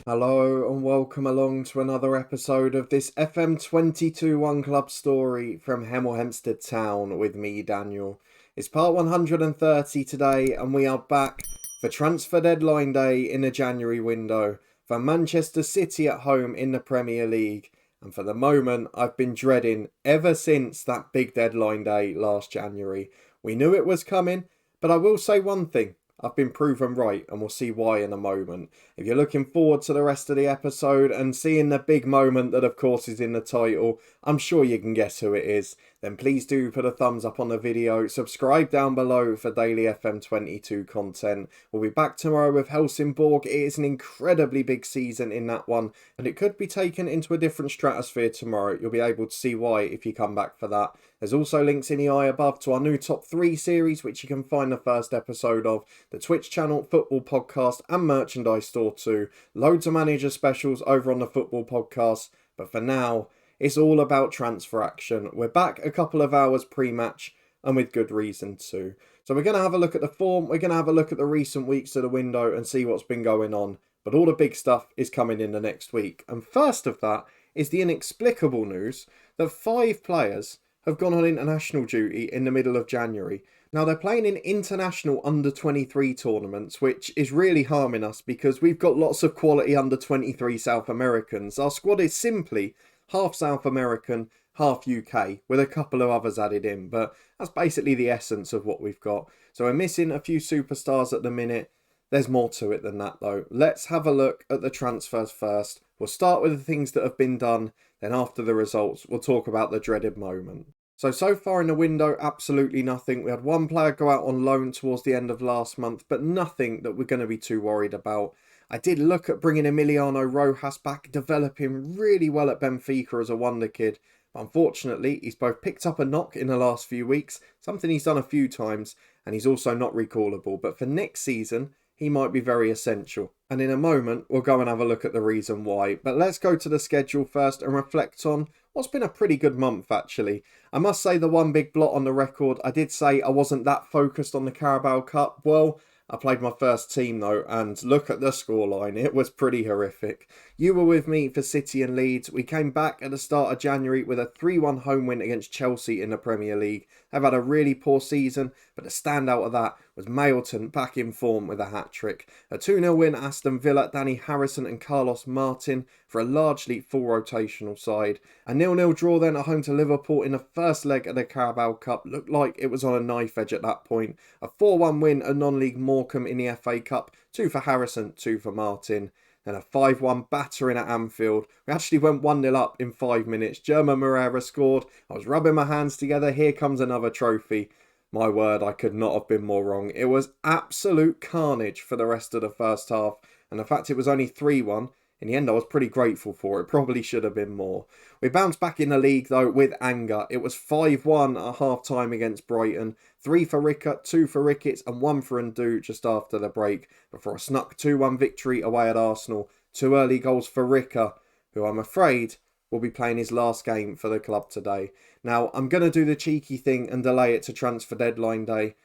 Hello and welcome along to another episode of this FM22 One Club story from Hemel Hempstead Town with me, Daniel. It's part 130 today and we are back for transfer deadline day in the January window for Manchester City at home in the Premier League. And for the moment, I've been dreading ever since that big deadline day last January. We knew it was coming, but I will say one thing. I've been proven right, and we'll see why in a moment. If you're looking forward to the rest of the episode and seeing the big moment that of course is in the title, I'm sure you can guess who it is, then please do put a thumbs up on the video, subscribe down below for daily FM22 content. We'll be back tomorrow with Helsingborg. It is an incredibly big season in that one, and it could be taken into a different stratosphere tomorrow. You'll be able to see why if you come back for that. There's also links in the eye above to our new top 3 series, which you can find the first episode of, the Twitch channel, football podcast and merchandise store too. Loads of manager specials over on the football podcast. But for now, it's all about transfer action. We're back a couple of hours pre-match and with good reason too. So we're going to have a look at the form. We're going to have a look at the recent weeks of the window and see what's been going on. But all the big stuff is coming in the next week. And first of that is the inexplicable news that 5 players have gone on international duty in the middle of January. Now, they're playing in international under-23 tournaments, which is really harming us because we've got lots of quality under-23 South Americans. Our squad is simply half South American, half UK, with a couple of others added in, but that's basically the essence of what we've got. So we're missing a few superstars at the minute. There's more to it than that, though. Let's have a look at the transfers first. We'll start with the things that have been done, then after the results, we'll talk about the dreaded moment. So far in the window, absolutely nothing. We had one player go out on loan towards the end of last month, but nothing that we're going to be too worried about. I did look at bringing Emiliano Rojas back, developing really well at Benfica as a wonder kid. But unfortunately, he's both picked up a knock in the last few weeks, something he's done a few times, and he's also not recallable. But for next season, he might be very essential. And in a moment, we'll go and have a look at the reason why. But let's go to the schedule first and reflect on what's been a pretty good month, actually. I must say the one big blot on the record, I did say I wasn't that focused on the Carabao Cup. Well, I played my first team though, and look at the scoreline. It was pretty horrific. You were with me for City and Leeds. We came back at the start of January with a 3-1 home win against Chelsea in the Premier League. They've had a really poor season, but the standout of that was Mailton back in form with a hat-trick. A 2-0 win at Aston Villa, Danny Harrison and Carlos Martin for a largely full rotational side. A 0-0 draw then at home to Liverpool in the first leg of the Carabao Cup. Looked like it was on a knife edge at that point. A 4-1 win at non-league Morecambe in the FA Cup. 2 for Harrison, 2 for Martin. Then a 5-1 battering at Anfield. We actually went 1-0 up in 5 minutes. German Moreira scored. I was rubbing my hands together. Here comes another trophy. My word, I could not have been more wrong. It was absolute carnage for the rest of the first half. And the fact it was only 3-1, in the end I was pretty grateful for it. Probably should have been more. We bounced back in the league though with anger. It was 5-1 at half time against Brighton. 3 for Rickett, 2 for Ricketts and 1 for Ndu just after the break. Before a snuck 2-1 victory away at Arsenal. 2 early goals for Rickett, who I'm afraid will be playing his last game for the club today. Now, I'm going to do the cheeky thing and delay it to transfer deadline day.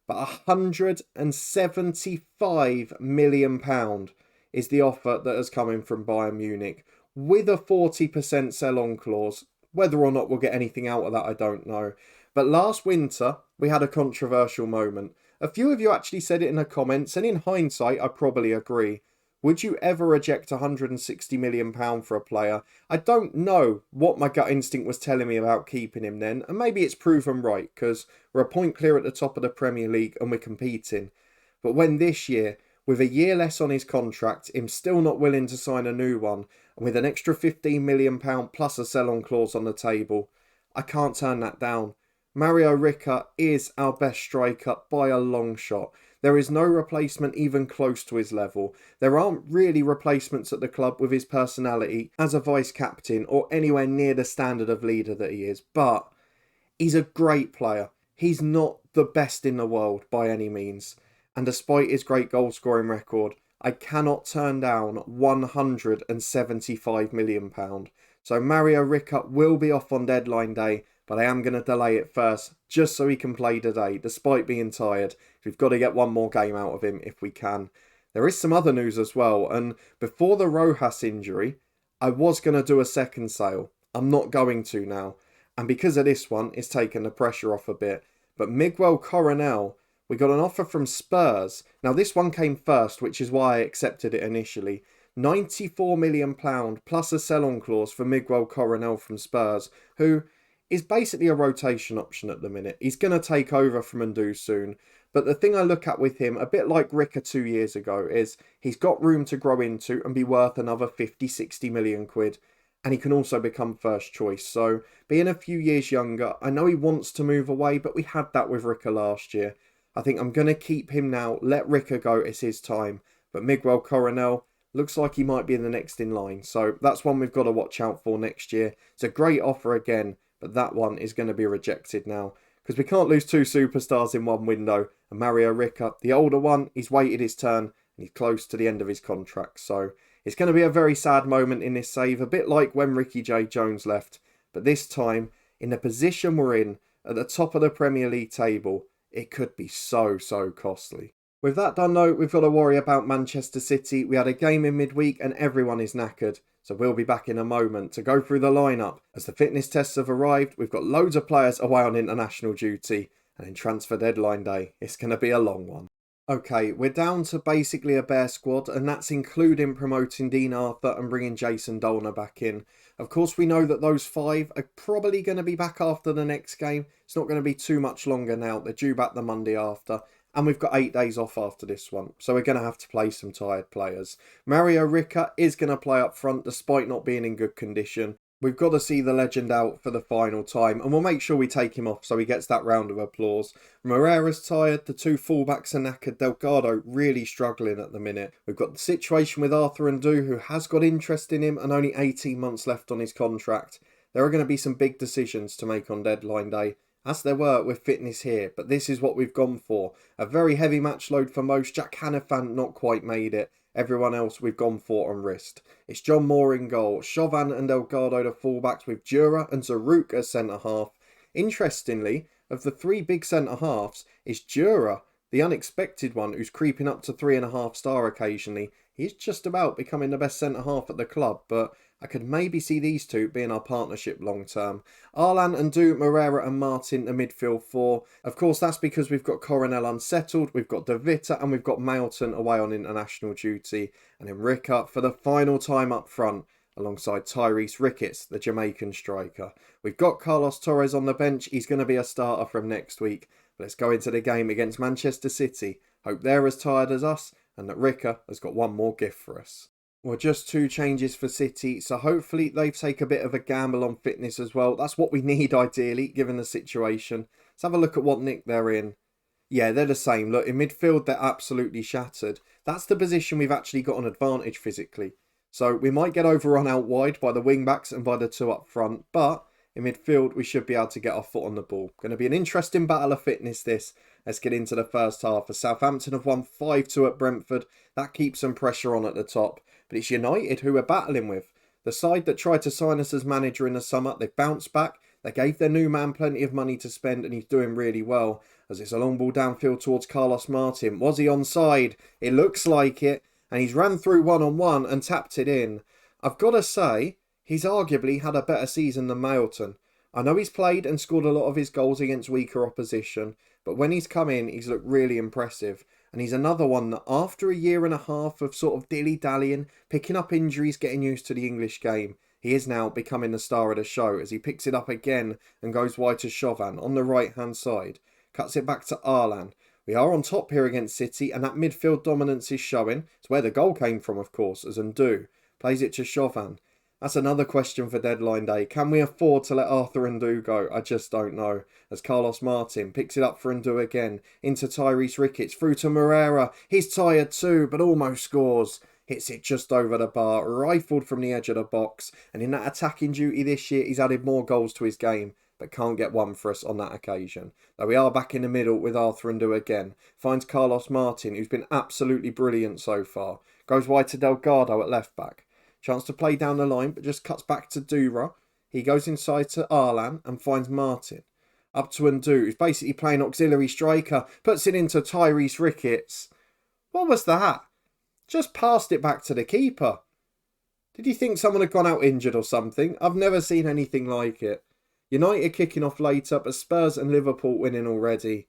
But £175 million is the offer that has come in from Bayern Munich with a 40% sell-on clause. Whether or not we'll get anything out of that, I don't know. But last winter, we had a controversial moment. A few of you actually said it in the comments, and in hindsight, I probably agree. Would you ever reject £160 million for a player? I don't know what my gut instinct was telling me about keeping him then, and maybe it's proven right, because we're a point clear at the top of the Premier League and we're competing. But when this year, with a year less on his contract, him still not willing to sign a new one, and with an extra £15 million plus a sell-on clause on the table, I can't turn that down. Mario Rickett is our best striker by a long shot. There is no replacement even close to his level. There aren't really replacements at the club with his personality as a vice-captain or anywhere near the standard of leader that he is. But he's a great player. He's not the best in the world by any means. And despite his great goal-scoring record, I cannot turn down £175 million. So Mario Rickett will be off on deadline day, but I am going to delay it first, just so he can play today, despite being tired. We've got to get one more game out of him if we can. There is some other news as well, and before the Rojas injury, I was going to do a second sale. I'm not going to now. And because of this one, it's taken the pressure off a bit. But Miguel Coronel, we got an offer from Spurs. Now this one came first, which is why I accepted it initially. £94 million plus a sell-on clause for Miguel Coronel from Spurs, who is basically a rotation option at the minute. He's going to take over from Ndu soon. But the thing I look at with him, a bit like Ricker 2 years ago, is he's got room to grow into and be worth another 50, 60 million quid. And he can also become first choice. So being a few years younger, I know he wants to move away, but we had that with Ricker last year. I think I'm going to keep him now. Let Ricker go. It's his time. But Miguel Coronel looks like he might be the next in line. So that's one we've got to watch out for next year. It's a great offer again, but that one is going to be rejected now. Because we can't lose two superstars in one window. And Mario Ricker, the older one, he's waited his turn and he's close to the end of his contract. So it's going to be a very sad moment in this save, a bit like when Ricky J. Jones left. But this time, in the position we're in, at the top of the Premier League table, it could be so costly. With that done though, we've got to worry about Manchester City. We had a game in midweek and everyone is knackered. So we'll be back in a moment to go through the lineup. As the fitness tests have arrived, we've got loads of players away on international duty. And in transfer deadline day, it's going to be a long one. Okay, we're down to basically a bare squad, and that's including promoting Dean Arthur and bringing Jason Dolner back in. Of course, we know that those 5 are probably going to be back after the next game. It's not going to be too much longer now. They're due back the Monday after. And we've got 8 days off after this one. So we're going to have to play some tired players. Mario Ricker is going to play up front despite not being in good condition. We've got to see the legend out for the final time, and we'll make sure we take him off so he gets that round of applause. Moreira's tired, the 2 fullbacks are knackered, Delgado really struggling at the minute. We've got the situation with Arthur Ndu, who has got interest in him and only 18 months left on his contract. There are going to be some big decisions to make on deadline day, as there were with fitness here, but this is what we've gone for. A very heavy match load for most. Jack Hannafan not quite made it. Everyone else we've gone for on wrist. It's John Moore in goal, Chauvin and Delgado the fullbacks with Dura and Zaruk as centre-half. Interestingly, of the 3 big centre-halves, it's Dura, the unexpected one who's creeping up to 3.5 star occasionally. He's just about becoming the best centre-half at the club, but I could maybe see these two being our partnership long term. Arlan and Du, Moreira and Martin, the midfield 4. Of course, that's because we've got Coronel unsettled, we've got De Vita and we've got Mailton away on international duty. And then Ricker for the final time up front, alongside Tyrese Ricketts, the Jamaican striker. We've got Carlos Torres on the bench. He's going to be a starter from next week. Let's go into the game against Manchester City. Hope they're as tired as us and that Ricker has got one more gift for us. Well, just 2 changes for City, so hopefully they take a bit of a gamble on fitness as well. That's what we need ideally, given the situation. Let's have a look at what nick they're in. Yeah, they're the same. Look, in midfield, they're absolutely shattered. That's the position we've actually got an advantage physically. So we might get overrun out wide by the wing-backs and by the 2 up front, but in midfield, we should be able to get our foot on the ball. Going to be an interesting battle of fitness, this. Let's get into the first half. As Southampton have won 5-2 at Brentford. That keeps some pressure on at the top. But it's United who we're battling with. The side that tried to sign us as manager in the summer, they've bounced back. They gave their new man plenty of money to spend and he's doing really well. As it's a long ball downfield towards Carlos Martin. Was he onside? It looks like it. And he's ran through one-on-one and tapped it in. I've got to say, he's arguably had a better season than Mailton. I know he's played and scored a lot of his goals against weaker opposition, but when he's come in, he's looked really impressive. And he's another one that after a year and a half of sort of dilly-dallying, picking up injuries, getting used to the English game, he is now becoming the star of the show as he picks it up again and goes wide to Chauvin on the right-hand side. Cuts it back to Arlan. We are on top here against City and that midfield dominance is showing. It's where the goal came from, of course, as Ndu plays it to Chauvin. That's another question for deadline day. Can we afford to let Arthur Ndu go? I just don't know. As Carlos Martin picks it up for Ndu again. Into Tyrese Ricketts. Through to Moreira. He's tired too, but almost scores. Hits it just over the bar. Rifled from the edge of the box. And in that attacking duty this year, he's added more goals to his game. But can't get one for us on that occasion. Though we are back in the middle with Arthur Ndu again. Finds Carlos Martin, who's been absolutely brilliant so far. Goes wide to Delgado at left back. Chance to play down the line, but just cuts back to Dura. He goes inside to Arlan and finds Martin. Up to Ndu, who's basically playing auxiliary striker. Puts it into Tyrese Ricketts. What was that? just passed it back to the keeper. Did you think someone had gone out injured or something? I've never seen anything like it. United kicking off later, but Spurs and Liverpool winning already.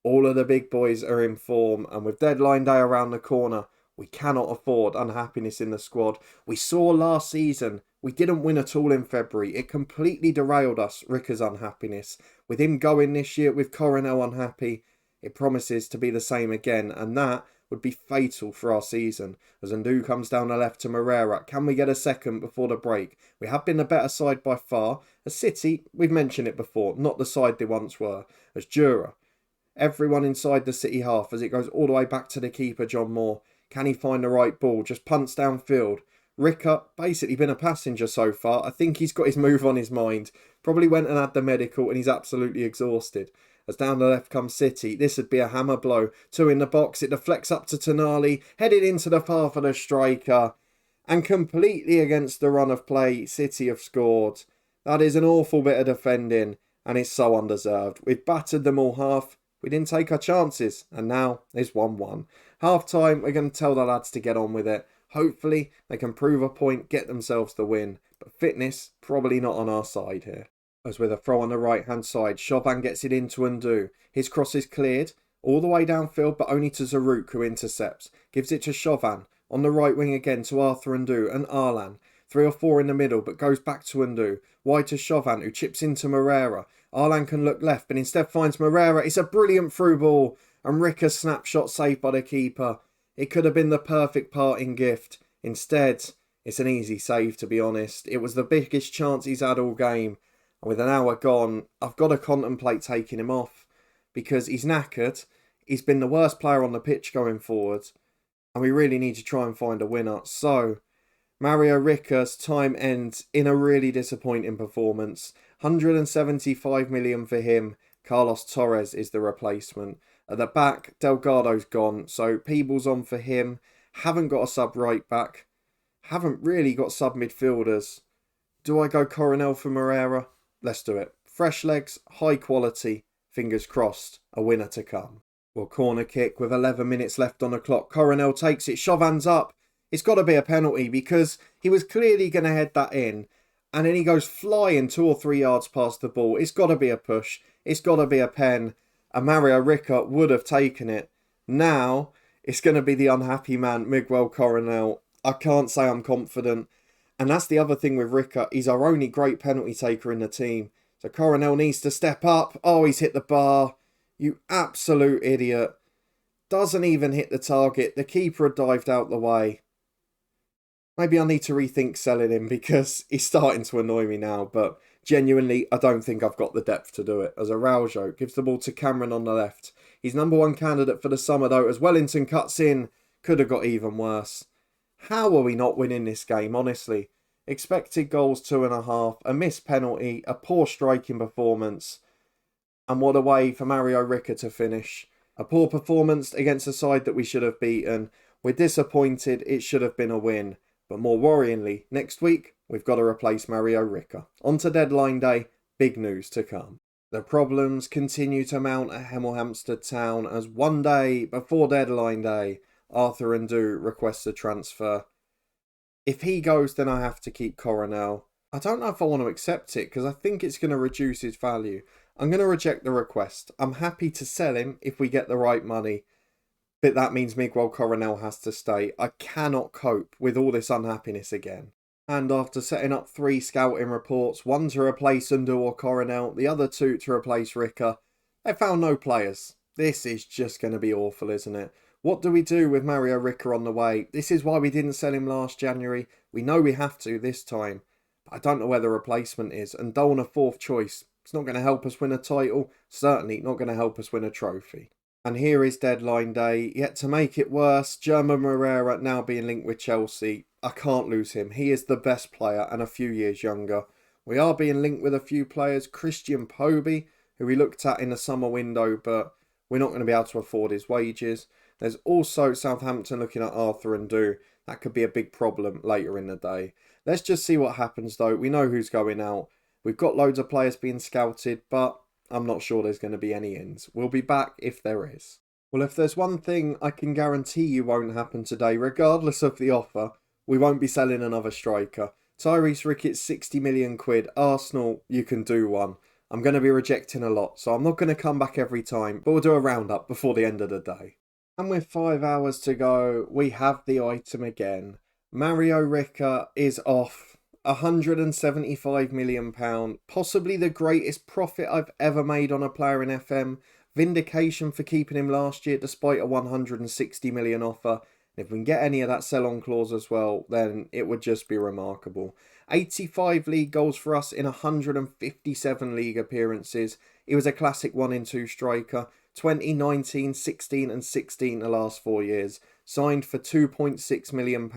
All of the big boys are in form, and with deadline day around the corner, we cannot afford unhappiness in the squad. We saw last season, we didn't win at all in February. It completely derailed us, Ricker's unhappiness. With him going this year, with Coronel unhappy, it promises to be the same again, and that would be fatal for our season. As Ndu comes down the left to Moreira, can we get a second before the break? We have been the better side by far. As City, we've mentioned it before, not the side they once were. As Jura, everyone inside the City half as it goes all the way back to the keeper, John Moore. Can he find the right ball? Just punts downfield. Ricker, basically been a passenger so far. I think he's got his move on his mind. Probably went and had the medical and he's absolutely exhausted. As down the left comes City, this would be a hammer blow. Two in the box, it deflects up to Tonali, headed into the path of the striker. And completely against the run of play, City have scored. That is an awful bit of defending and it's so undeserved. We've battered them all half. We didn't take our chances and now it's 1-1. Half time, we're going to tell the lads to get on with it. Hopefully they can prove a point, get themselves the win. But fitness, probably not on our side here. As with a throw on the right hand side, Chauvin gets it into Ndu. His cross is cleared, all the way downfield, but only to Zaruk, who intercepts. Gives it to Chauvin, on the right wing again to Arthur Ndu and Arlan. 3 or 4 in the middle, but goes back to Ndu. Wide to Chauvin, who chips into Moreira. Arlan can look left, but instead finds Moreira. It's a brilliant through ball, and Ricker's snapshot saved by the keeper. It could have been the perfect parting gift. Instead, it's an easy save, to be honest. It was the biggest chance he's had all game. And with an hour gone, I've got to contemplate taking him off because he's knackered. He's been the worst player on the pitch going forward. And we really need to try and find a winner. So, Mario Ricker's time ends in a really disappointing performance. 175 million for him. Carlos Torres is the replacement. At the back, Delgado's gone. So, Peebles on for him. Haven't got a sub right back. Haven't really got sub midfielders. Do I go Coronel for Moreira? Let's do it. Fresh legs, high quality, fingers crossed, a winner to come. Well, corner kick with 11 minutes left on the clock. Coronel takes it, Chauvin's up. It's got to be a penalty because he was clearly going to head that in. And then he goes flying 2 or 3 yards past the ball. It's got to be a push. It's got to be a pen. And Mario Ricker would have taken it. Now, it's going to be the unhappy man, Miguel Coronel. I can't say I'm confident. And that's the other thing with Ricker. He's our only great penalty taker in the team. So Coronel needs to step up. Oh, he's hit the bar. You absolute idiot. Doesn't even hit the target. The keeper had dived out the way. Maybe I need to rethink selling him because he's starting to annoy me now. But genuinely, I don't think I've got the depth to do it. As Araujo gives the ball to Cameron on the left. He's number 1 candidate for the summer though. As Wellington cuts in. Could have got even worse. How are we not winning this game, honestly? Expected goals 2.5, a missed penalty, a poor striking performance. And what a way for Mario Ricker to finish. A poor performance against a side that we should have beaten. We're disappointed, it should have been a win. But more worryingly, next week, we've got to replace Mario Ricker. On to deadline day, big news to come. The problems continue to mount at Hemel Hempstead Town as one day before deadline day, Arthur Ndu requests a transfer. If he goes, then I have to keep Coronel. I don't know if I want to accept it because I think it's going to reduce his value. I'm going to reject the request. I'm happy to sell him if we get the right money. But that means Miguel Coronel has to stay. I cannot cope with all this unhappiness again. And after setting up 3 scouting reports, one to replace Ndu or Coronel, the other 2 to replace Ricker, they found no players. This is just going to be awful, isn't it? What do we do with Mario Ricker on the way? This is why we didn't sell him last January. We know we have to this time. But I don't know where the replacement is. And Dolan a 4th choice. It's not going to help us win a title. Certainly not going to help us win a trophy. And here is deadline day. Yet to make it worse, German Moreira now being linked with Chelsea. I can't lose him. He is the best player and a few years younger. We are being linked with a few players. Christian Poby, who we looked at in the summer window, but we're not going to be able to afford his wages. There's also Southampton looking at Arthur Ndu. That could be a big problem later in the day. Let's just see what happens though. We know who's going out. We've got loads of players being scouted, but I'm not sure there's going to be any ins. We'll be back if there is. Well, if there's one thing I can guarantee you won't happen today, regardless of the offer, we won't be selling another striker. Tyrese Ricketts, 60 million quid. Arsenal, you can do one. I'm going to be rejecting a lot, so I'm not going to come back every time, but we'll do a roundup before the end of the day. And with 5 hours to go, we have the item again. Mario Ricca is off. £175 million, possibly the greatest profit I've ever made on a player in FM. Vindication for keeping him last year despite a 160 million offer. And if we can get any of that sell-on clause as well, then it would just be remarkable. 85 league goals for us in 157 league appearances. He was a classic 1-in-2 striker. 2019, 16 and 16 the last 4 years. Signed for £2.6 million.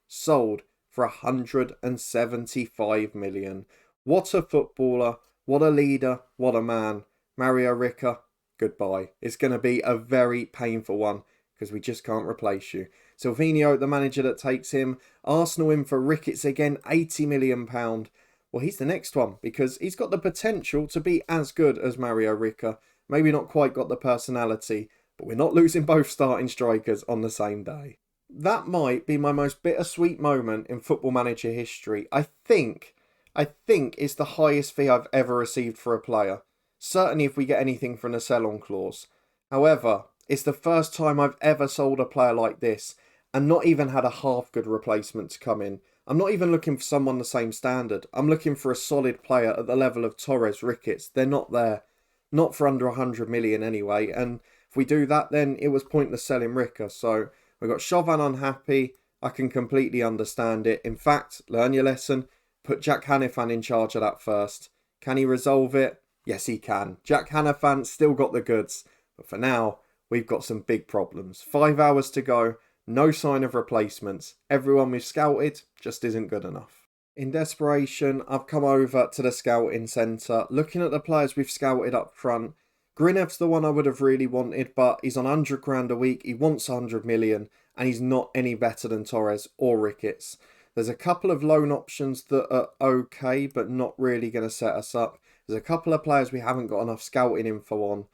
Sold for 175 million. What a footballer. What a leader. What a man. Mario Ricca, goodbye. It's going to be a very painful one because we just can't replace you. Silvinho, the manager that takes him. Arsenal in for Ricketts again, £80 million. Well, he's the next one because he's got the potential to be as good as Mario Ricca. Maybe not quite got the personality, but we're not losing both starting strikers on the same day. That might be my most bittersweet moment in Football Manager history. I think it's the highest fee I've ever received for a player. Certainly if we get anything from the sell-on clause. However, it's the first time I've ever sold a player like this and not even had a half good replacement to come in. I'm not even looking for someone the same standard. I'm looking for a solid player at the level of Torres, Ricketts. They're not there. Not for under 100 million anyway. And if we do that, then it was pointless selling Ricca. So we've got Chauvin unhappy. I can completely understand it. In fact, learn your lesson. Put Jack Hanifan in charge of that first. Can he resolve it? Yes, he can. Jack Hanafan's still got the goods. But for now, we've got some big problems. 5 hours to go. No sign of replacements. Everyone we've scouted just isn't good enough. In desperation, I've come over to the scouting centre. Looking at the players we've scouted up front. Grinev's the one I would have really wanted, but he's on 100 grand a week. He wants 100 million, and he's not any better than Torres or Ricketts. There's a couple of loan options that are okay, but not really going to set us up. There's a couple of players we haven't got enough scouting info on.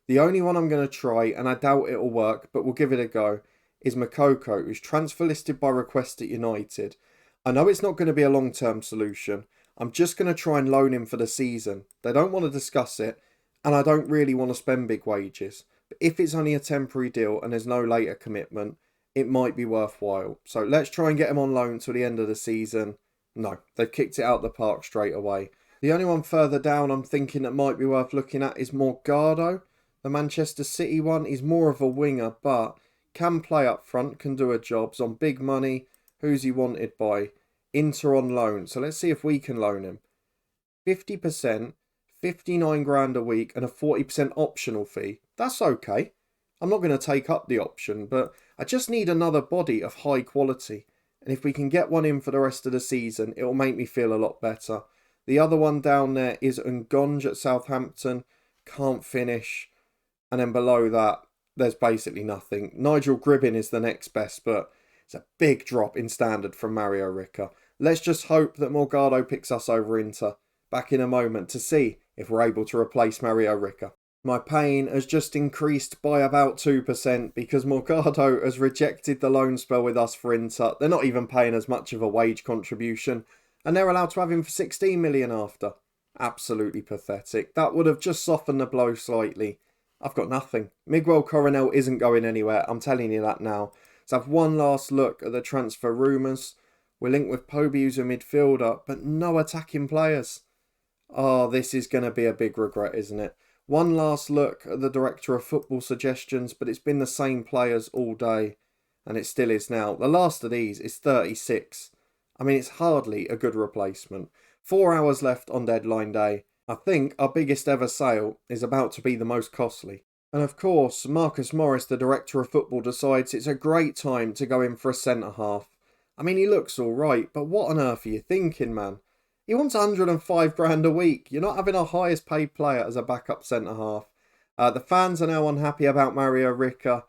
The only one I'm going to try, and I doubt it'll work, but we'll give it a go, is Makoko, who's transfer listed by request at United. I know it's not going to be a long-term solution. I'm just going to try and loan him for the season. They don't want to discuss it, and I don't really want to spend big wages. But if it's only a temporary deal and there's no later commitment, it might be worthwhile. So let's try and get him on loan till the end of the season. No, they've kicked it out the park straight away. The only one further down I'm thinking that might be worth looking at is Morgado. The Manchester City one. He's more of a winger, but can play up front, can do a job. He's on big money. Who's he wanted by? Inter on loan. So let's see if we can loan him. 50%, 59 grand a week and a 40% optional fee. That's okay. I'm not going to take up the option, but I just need another body of high quality. And if we can get one in for the rest of the season, it'll make me feel a lot better. The other one down there is Ngonge at Southampton. Can't finish. And then below that, there's basically nothing. Nigel Gribbin is the next best, but it's a big drop in standard from Mario Ricca. Let's just hope that Morgado picks us over Inter. Back in a moment to see if we're able to replace Mario Ricca. My pain has just increased by about 2% because Morgado has rejected the loan spell with us for Inter. They're not even paying as much of a wage contribution. And they're allowed to have him for 16 million after. Absolutely pathetic. That would have just softened the blow slightly. I've got nothing. Miguel Coronel isn't going anywhere. I'm telling you that now. Let's have one last look at the transfer rumours. We're linked with Poby, who's a midfielder, but no attacking players. Oh, this is going to be a big regret, isn't it? One last look at the director of football suggestions, but it's been the same players all day. And it still is now. The last of these is 36. I mean, it's hardly a good replacement. 4 hours left on deadline day. I think our biggest ever sale is about to be the most costly. And of course, Marcus Morris, the director of football, decides it's a great time to go in for a centre-half. I mean, he looks alright, but what on earth are you thinking, man? He wants 105 grand a week. You're not having our highest paid player as a backup centre-half. The fans are now unhappy about Mario Ricca.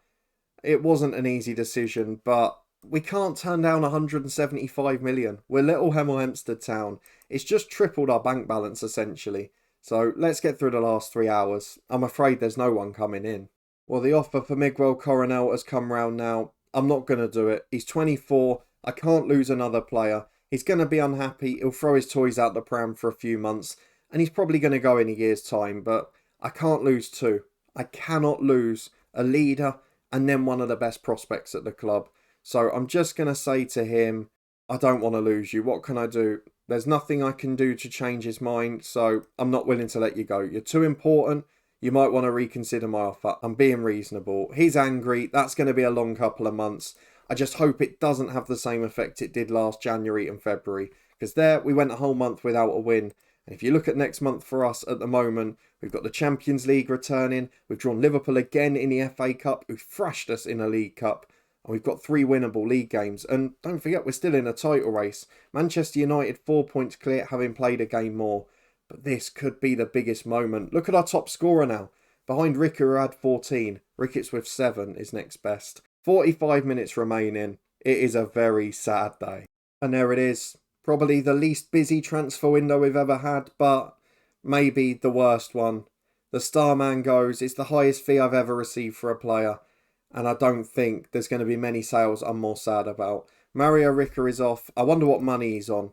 It wasn't an easy decision, but we can't turn down 175 million. We're little Hemel Hempstead Town. It's just tripled our bank balance, essentially. So let's get through the last 3 hours. I'm afraid there's no one coming in. Well, the offer for Miguel Coronel has come round now. I'm not going to do it. He's 24. I can't lose another player. He's going to be unhappy. He'll throw his toys out the pram for a few months. And he's probably going to go in a year's time. But I can't lose two. I cannot lose a leader and then one of the best prospects at the club. So I'm just going to say to him, I don't want to lose you. What can I do? There's nothing I can do to change his mind. So I'm not willing to let you go. You're too important. You might want to reconsider my offer. I'm being reasonable. He's angry. That's going to be a long couple of months. I just hope it doesn't have the same effect it did last January and February. Because there, we went a whole month without a win. And if you look at next month for us at the moment, we've got the Champions League returning. We've drawn Liverpool again in the FA Cup, who thrashed us in a League Cup. And we've got 3 winnable league games. And don't forget, we're still in a title race. Manchester United 4 points clear, having played a game more. But this could be the biggest moment. Look at our top scorer now. Behind Ricker, who had 14. Ricketts with 7 is next best. 45 minutes remaining. It is a very sad day. And there it is. Probably the least busy transfer window we've ever had, but maybe the worst one. The star man goes. It's the highest fee I've ever received for a player. And I don't think there's going to be many sales I'm more sad about. Mario Ricker is off. I wonder what money he's on.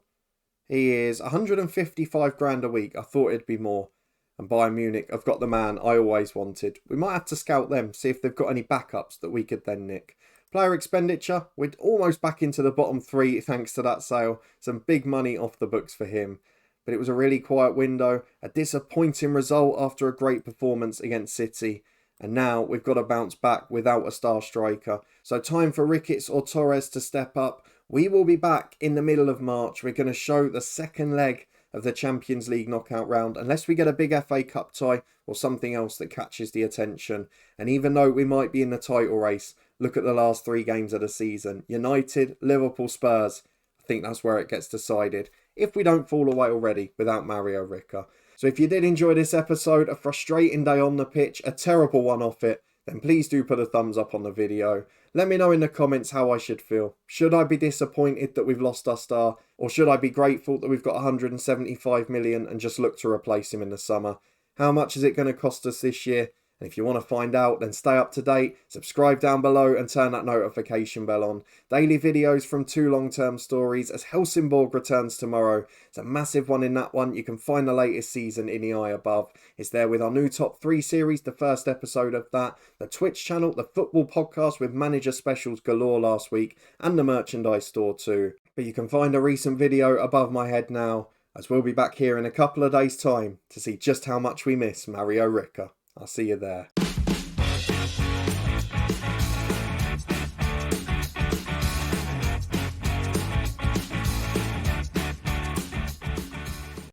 He is 155 grand a week. I thought it'd be more. And Bayern Munich have got the man I always wanted. We might have to scout them, see if they've got any backups that we could then nick. Player expenditure, we're almost back into the bottom 3 thanks to that sale. Some big money off the books for him. But it was a really quiet window. A disappointing result after a great performance against City. And now we've got to bounce back without a star striker. So time for Ricketts or Torres to step up. We will be back in the middle of March. We're going to show the second leg of the Champions League knockout round, unless we get a big FA Cup tie or something else that catches the attention. And even though we might be in the title race, look at the last 3 games of the season. United, Liverpool, Spurs. I think that's where it gets decided, if we don't fall away already without Mario Ricker. So if you did enjoy this episode, a frustrating day on the pitch, a terrible one off it, then please do put a thumbs up on the video. Let me know in the comments how I should feel. Should I be disappointed that we've lost our star? Or should I be grateful that we've got 175 million and just look to replace him in the summer? How much is it going to cost us this year? And if you want to find out, then stay up to date, subscribe down below and turn that notification bell on. Daily videos from 2 long-term stories as Helsingborg returns tomorrow. It's a massive one in that one. You can find the latest season in the eye above. It's there with our new top 3 series, the first episode of that, the Twitch channel, the football podcast with manager specials galore last week, and the merchandise store too. But you can find a recent video above my head now, as we'll be back here in a couple of days' time to see just how much we miss Mario Ricker. I'll see you there.